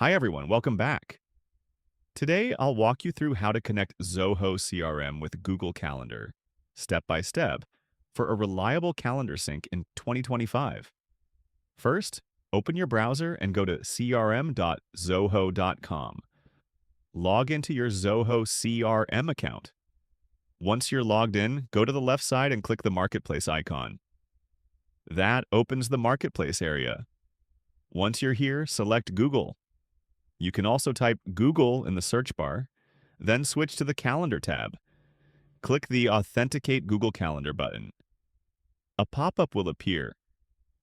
Hi everyone, welcome back. Today I'll walk you through how to connect Zoho CRM with Google Calendar, step by step, for a reliable calendar sync in 2025. First, open your browser and go to crm.zoho.com. Log into your Zoho CRM account. Once you're logged in, go to the left side and click the Marketplace icon. That opens the Marketplace area. Once you're here, select Google. You can also type Google in the search bar, then switch to the Calendar tab. Click the Authenticate Google Calendar button. A pop-up will appear.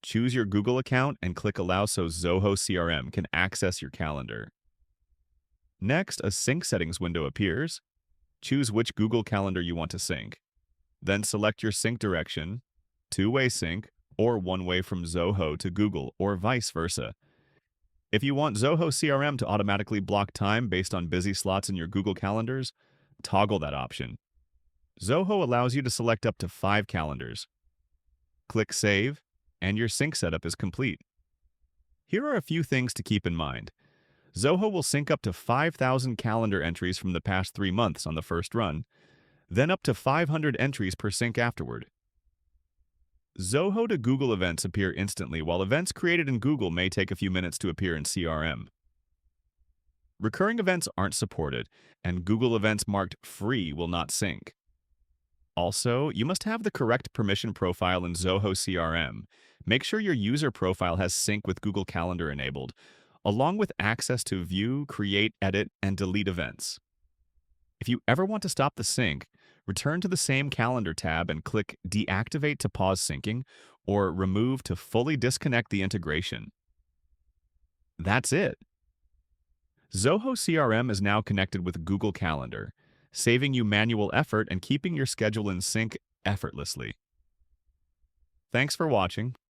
Choose your Google account and click Allow so Zoho CRM can access your calendar. Next, a sync settings window appears. Choose which Google Calendar you want to sync. Then select your sync direction, two-way sync, or one-way from Zoho to Google, or vice versa. If you want Zoho CRM to automatically block time based on busy slots in your Google Calendars, toggle that option. Zoho allows you to select up to 5 calendars. Click Save, and your sync setup is complete. Here are a few things to keep in mind. Zoho will sync up to 5,000 calendar entries from the past 3 months on the first run, then up to 500 entries per sync afterward. Zoho to Google events appear instantly, while events created in Google may take a few minutes to appear in CRM. Recurring events aren't supported, and Google events marked free will not sync. Also, you must have the correct permission profile in Zoho CRM. Make sure your user profile has sync with Google Calendar enabled, along with access to view, create, edit, and delete events. If you ever want to stop the sync, return to the same Calendar tab and click Deactivate to pause syncing or Remove to fully disconnect the integration. That's it. Zoho CRM is now connected with Google Calendar, saving you manual effort and keeping your schedule in sync effortlessly. Thanks for watching.